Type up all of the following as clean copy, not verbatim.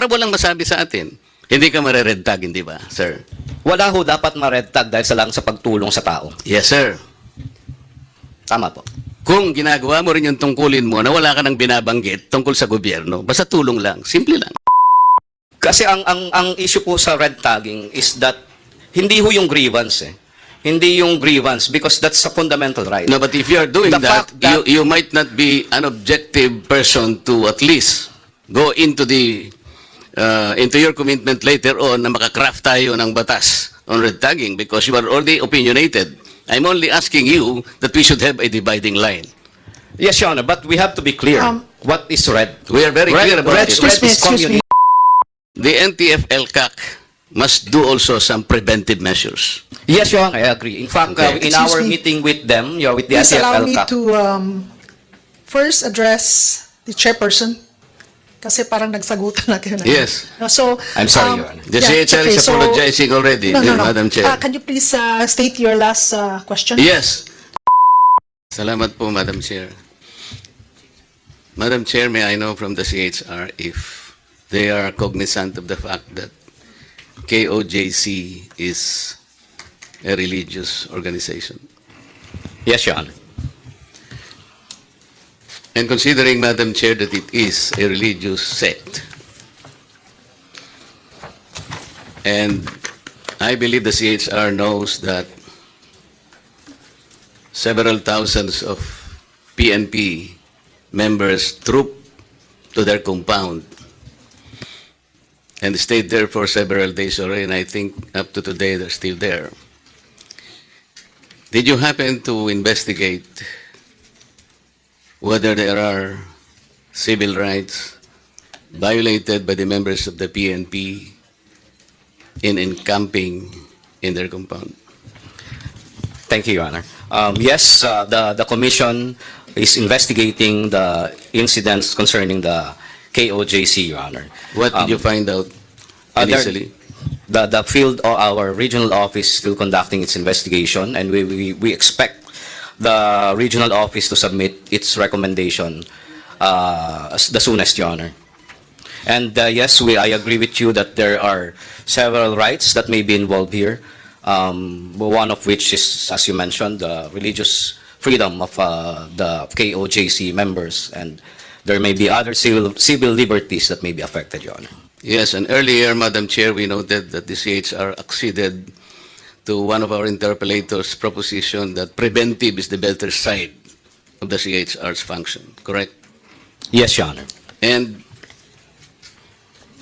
Para walang masabi sa atin. Hindi ka mare-red tag, hindi ba, sir? Wala ho dapat ma-red tag dahil sa lang sa pagtulong sa tao. Yes, sir. Tama po. Kung ginagawa mo rin yung tungkulin mo na wala ka nang binabanggit tungkol sa gobyerno, basta tulong lang, simple lang. Kasi ang issue po sa red tagging is that hindi ho yung grievance eh. Hindi yung grievance because that's a fundamental right. No, but if you are doing The that, fact that- you might not be an objective person to at least go into your commitment later on na makakraft tayo ng batas on red tagging because you are already opinionated. I'm only asking you that we should have a dividing line. Yes, Your Honor, but we have to be clear. What is red? We are very clear about red, it. red is community. The NTF-LCAC must do also some preventive measures. Yes, Your Honor, I agree. In fact, Okay. in Excuse our me. meeting with them, with the Please allow me NTF-LCAC, to first address the chairperson. Kasi parang nagsagutan na kayo na. Yes. So, I'm sorry, Your Honor. The CHR is apologizing already, Madam Chair. Can you please state your last question? Yes. Salamat po, Madam Chair. Madam Chair, may I know from the CHR if they are cognizant of the fact that KOJC is a religious organization? yes, Your Honor. And considering, Madam Chair, that it is a religious sect, and I believe the CHR knows that several thousands of PNP members troop to their compound and stayed there for several days already, and I think up to today they're still there. Did you happen to investigate whether there are civil rights violated by the members of the PNP in encamping in their compound? Thank you, Your Honor. Yes, the Commission is investigating the incidents concerning the KOJC, Your Honor. What did you find out initially? The field, or our regional office, is still conducting its investigation, and we expect the regional office to submit its recommendation the soonest, Your Honor. And yes, I agree with you that there are several rights that may be involved here. One of which is, as you mentioned, the religious freedom of the KOJC members, and there may be other civil liberties that may be affected, Your Honor. Yes, and earlier, Madam Chair, we noted that the CHR acceded to one of our interpellators' proposition that preventive is the better side of the CHR's function, correct? Yes, Your Honor. And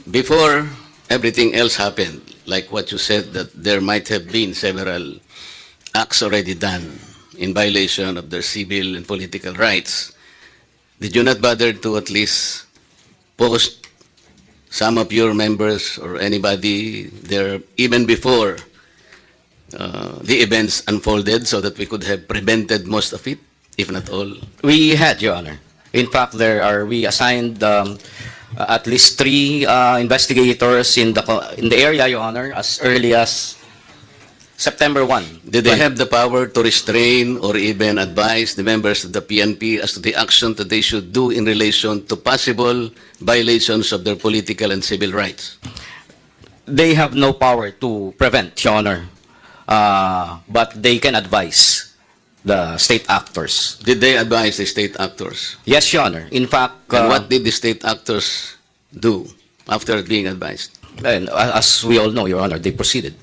before everything else happened, like what you said, that there might have been several acts already done in violation of their civil and political rights, did you not bother to at least post some of your members or anybody there even before the events unfolded so that we could have prevented most of it, if not all? We had, Your Honor. In fact, we assigned at least 3 investigators in the area, Your Honor, as early as September 1. Did they have the power to restrain or even advise the members of the PNP as to the action that they should do in relation to possible violations of their political and civil rights? They have no power to prevent, Your Honor, but they can advise the state actors. Did they advise the state actors? Yes, Your Honor. In fact, And what did the state actors do after being advised? and as we all know, Your Honor, they proceeded.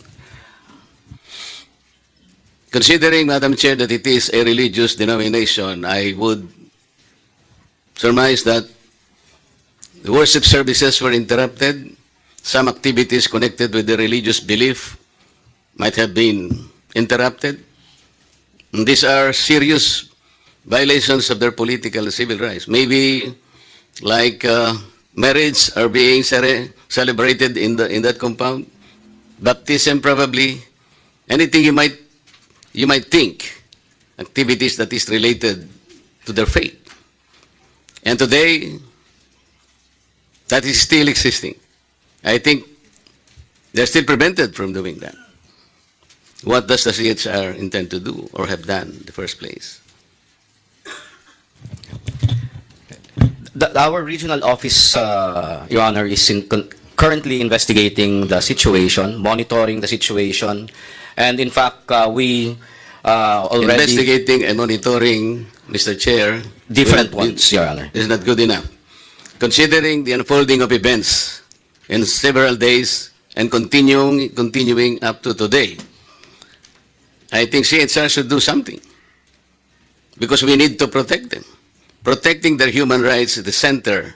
Considering, Madam Chair, that it is a religious denomination, I would surmise that the worship services were interrupted. Some activities connected with the religious belief might have been interrupted. And these are serious violations of their political and civil rights. Maybe like marriage are being celebrated in that compound, baptism probably, anything you might think, activities that is related to their faith. And today, that is still existing. I think they're still prevented from doing that. What does the CHR intend to do or have done in the first place? Our regional office, Your Honor, is currently investigating the situation, monitoring the situation, and in fact, we already Investigating and monitoring, Mr. Chair, different will not- ones, Your Honor. is not good enough. Considering the unfolding of events in several days and continuing up to today, I think CHR should do something because we need to protect them. Protecting their human rights is the center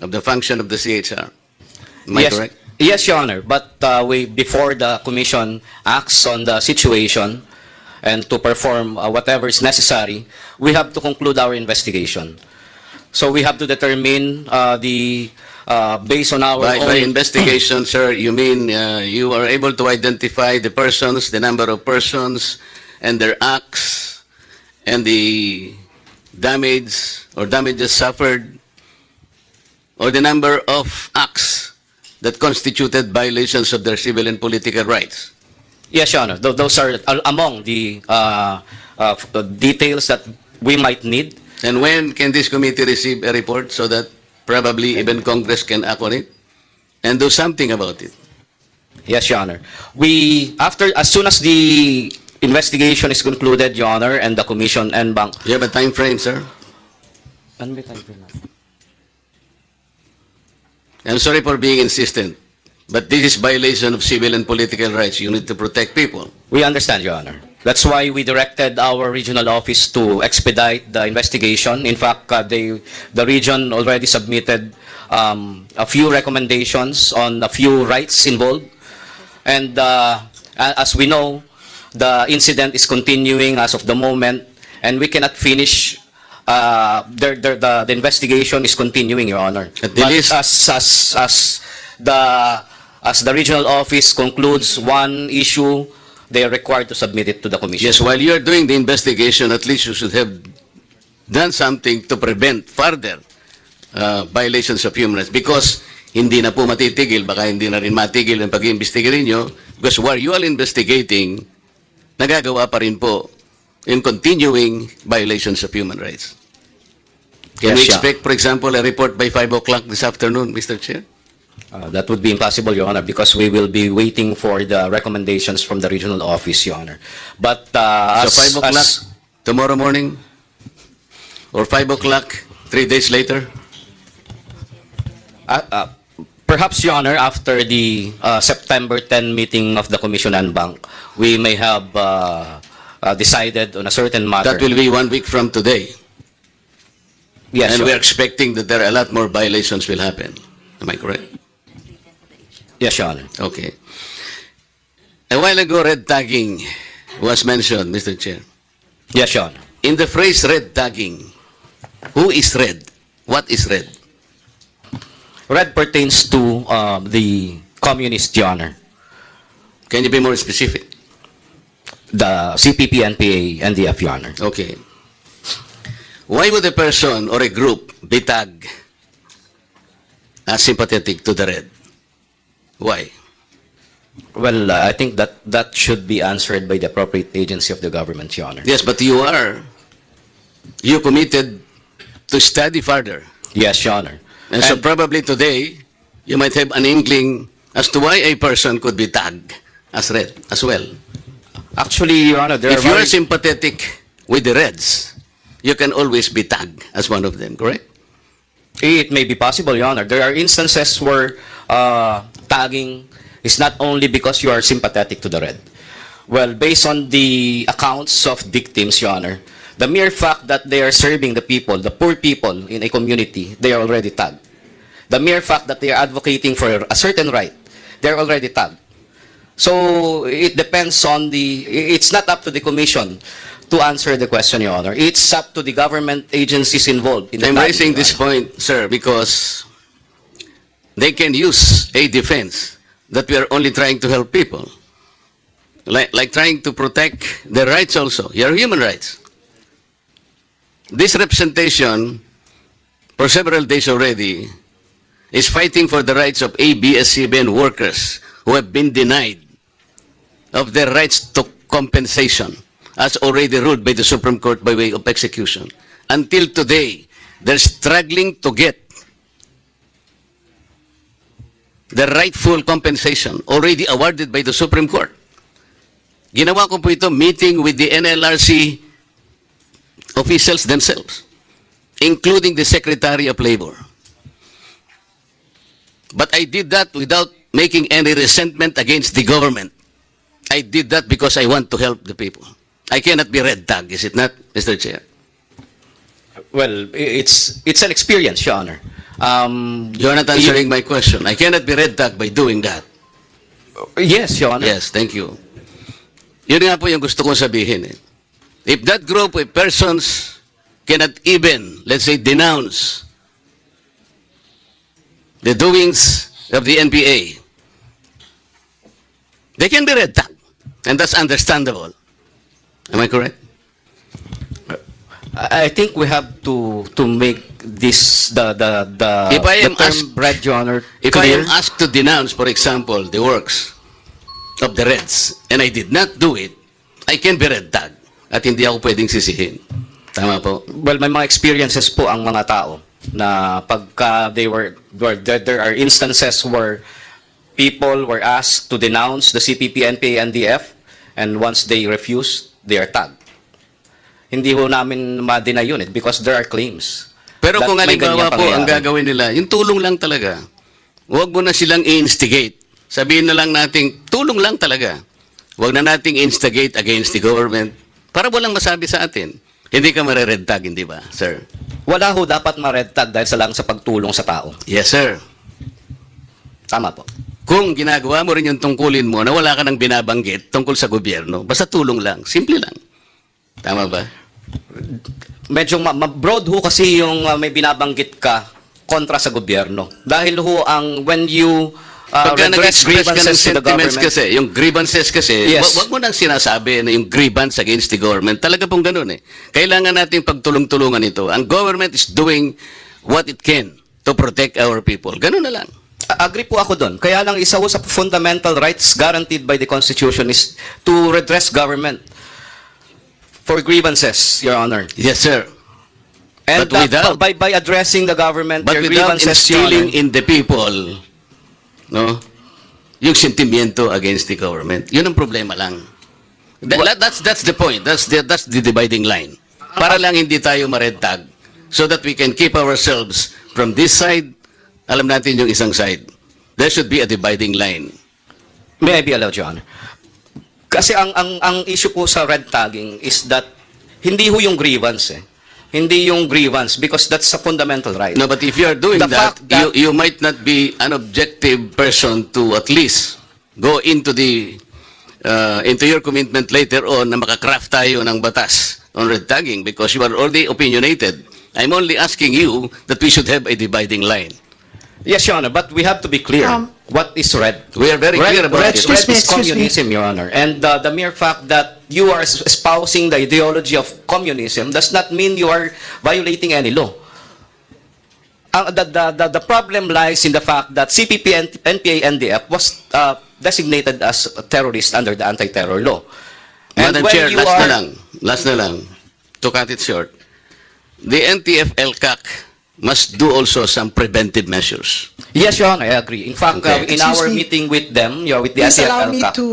of the function of the CHR. Am I Yes, correct? yes, Your Honor. But before the commission acts on the situation and to perform whatever is necessary, we have to conclude our investigation. So we have to determine based on our By own investigation, sir, you mean you are able to identify the persons, the number of persons, and their acts, and the damage or damages suffered, or the number of acts that constituted violations of their civil and political rights. Yes, Your Honor. Those are among the details that we might need. And when can this committee receive a report so that probably even Congress can act on it and do something about it? Yes, Your Honor. As soon as the investigation is concluded, Your Honor, and the commission and bank. You have a time frame, sir? I'm sorry for being insistent, but this is violation of civil and political rights. You need to protect people. We understand, Your Honor. That's why we directed our regional office to expedite the investigation. In fact, the region already submitted a few recommendations on a few rights involved. And as we know, the incident is continuing as of the moment, and we cannot finish. The investigation is continuing, Your Honor. At the But least- as the regional office concludes one issue, they are required to submit it to the commission. Yes, while you are doing the investigation, at least you should have done something to prevent further violations of human rights. Because hindi na po matitigil, baka hindi na rin matigil ang pag-iimbestigahin nyo. Because while you are investigating, nagagawa pa rin po in continuing violations of human rights. Can Yes, we yeah. expect, for example, a report by 5 o'clock this afternoon, Mr. Chair? That would be impossible, Your Honor, because we will be waiting for the recommendations from the regional office, Your Honor. But So 5 o'clock tomorrow morning? Or 5 o'clock 3 days later? Perhaps, Your Honor, after the September 10 meeting of the Commission and Bank, we may have decided on a certain matter. That will be 1 week from today. Yes, And Your we are Honor. expecting that there are a lot more violations will happen. Am I correct? Yes, Your Honor. Okay. A while ago, red tagging was mentioned, Mr. Chair. Yes, Your Honor. In the phrase red tagging, who is red? What is red? Red pertains to the communist, Your Honor, Can you be more specific? the CPP, NPA, NDF, Your Honor. Okay. Why would a person or a group be tagged as sympathetic to the red? Why? Well, I think that should be answered by the appropriate agency of the government, Your Honor. Yes, but you committed to study further. Yes, Your Honor. And so probably today, you might have an inkling as to why a person could be tagged as red as well. Actually, Your Honor, there If are you are very- sympathetic with the Reds, you can always be tagged as one of them, correct? It may be possible, Your Honor. There are instances where tagging is not only because you are sympathetic to the red. Well, based on the accounts of victims, Your Honor, the mere fact that they are serving the people, the poor people in a community, they are already tagged. The mere fact that they are advocating for a certain right, they are already tagged. So it depends on it's not up to the commission to answer the question, Your Honor. It's up to the government agencies involved in the I'm tagging, raising Your this Honor. point, sir, because they can use a defense that we are only trying to help people. Like trying to protect their rights also, your human rights. This representation, for several days already, is fighting for the rights of ABS-CBN workers who have been denied of their rights to compensation, as already ruled by the Supreme Court by way of execution. Until today, they're struggling to get the rightful compensation already awarded by the Supreme Court. Ginawa ko po ito meeting with the NLRC officials themselves, including the Secretary of Labor. But I did that without making any resentment against the government. I did that because I want to help the people. I cannot be red tag, is it not, Mr. Chair? Well, it's an experience, Your Honor. You're not answering my question. I cannot be red tag by doing that. Yes, Your Honor. Yes, thank you. Yun nga po yung gusto kong sabihin. Eh. If that group of persons cannot even, let's say, denounce the doings of the NPA, they can be red tag. And that's understandable. Am I correct? I think we have to make this the If I am term asked- red, Your Honor, If I clear. am asked to denounce, for example, the works of the Reds, and I did not do it, I can be red tag. At hindi ako pwedeng sisihin. Tama po? Well, may mga experiences po ang mga tao na pagka there are instances where people were asked to denounce the CPP, NPA, NDF, and once they refuse, they are tagged. Hindi ho namin ma-deny yun because there are claims. Pero that kung may halimbawa ganyang po ang pangyayari. gagawin nila, yung tulong lang talaga. Huwag mo na silang i-instigate. Sabihin na lang nating tulong lang talaga. Huwag na nating instigate against the government para walang masabi sa atin. Hindi ka mare-red tag, hindi ba, sir? Wala ho dapat ma-red tag dahil sa lang sa pagtulong sa tao. Yes, sir. Tama po. Kung ginagawa mo rin yung tungkulin mo na wala ka nang binabanggit tungkol sa gobyerno, basta tulong lang. Simple lang. Tama ba? Medyo broad ho kasi yung may binabanggit ka kontra sa gobyerno. Dahil ho when you Pagka redress nag-express ka ng grievances to the sentiments government, kasi, yung grievances kasi, Yes. wag mo nang sinasabi na yung grievance against the government. Talaga pong ganun eh. Kailangan natin pagtulong-tulungan ito. Ang government is doing what it can to protect our people. Ganun na lang. agree po ako doon. Kaya lang isa ho sa fundamental rights guaranteed by the Constitution is to redress government for grievances, Your Honor. Yes, sir. And But without- by addressing the government, But their without grievances, Your instilling Honor, in the people, no, yung sentimiento against the government. Yun ang problema lang. That's the point. That's the dividing line. Para lang hindi tayo ma-red tag so that we can keep ourselves from this side, alam natin yung isang side. There should be a dividing line. may I be allowed, Your Honor? Kasi ang issue po sa red tagging is that hindi ho yung grievance eh. Hindi yung grievance because that's a fundamental right. No, but if you are doing The that, fact that- you might not be an objective person to at least go into into your commitment later on na makakraft tayo ng batas on red tagging because you are already opinionated. I'm only asking you that we should have a dividing line. Yes, Your Honor, but we have to be clear. What is red? We are very clear about red, it. red Excuse me, is excuse me. communism, Your Honor. And the mere fact that you are espousing the ideology of communism does not mean you are violating any law. The problem lies in the fact that CPP and NPA NDF was designated as a terrorist under the anti-terror law. And Madam when Chair, you last na lang, to cut it short, the NTF-LCAC must do also some preventive measures. Yes, Your Honor, I agree. In fact, Okay. in Excuse our me. meeting with them, with the Please allow me NTF-LCAC, to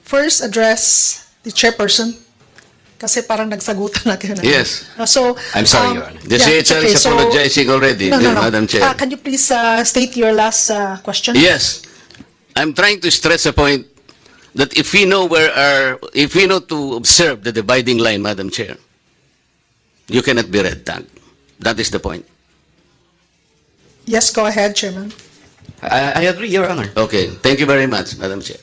first address the chairperson kasi parang nagsagutan na kayo. Yes. So, I'm sorry, Your Honor. The yeah, it's CHR is okay. So- apologizing already, No, no, no. Madam Chair. Can you please state your last question? Yes, I'm trying to stress a point that if we know to observe the dividing line, Madam Chair, you cannot be red tag. That is the point. Yes, go ahead, Chairman. I agree, Your Honor. Okay, thank you very much, Madam Chair.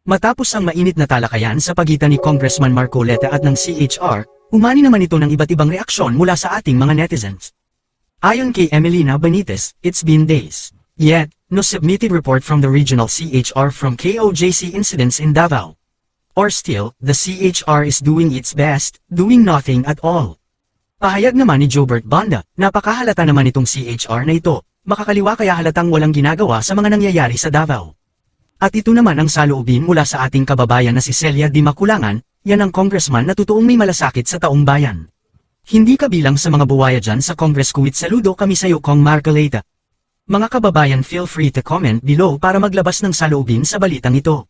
Matapos ang mainit na talakayan sa pagitan ni Congressman Marcoleta at ng CHR, umani naman ito ng iba't ibang reaksyon mula sa ating mga netizens. Ayon kay Emelina Benitez, it's been days. Yet, no submitted report from the regional CHR from KOJC incidents in Davao. Or still, the CHR is doing its best, doing nothing at all. Pahayag naman ni Jobert Banda, napakahalata naman itong CHR na ito, makakaliwa kaya halatang walang ginagawa sa mga nangyayari sa Davao. At ito naman ang saloobin mula sa ating kababayan na si Celia Di Maculangan, yan ang congressman na totoong may malasakit sa taong bayan. Hindi kabilang sa mga buwaya dyan sa Congress kuwit saludo kami sa'yo Kong Marcoleta. Mga kababayan, feel free to comment below para maglabas ng saloobin sa balitang ito.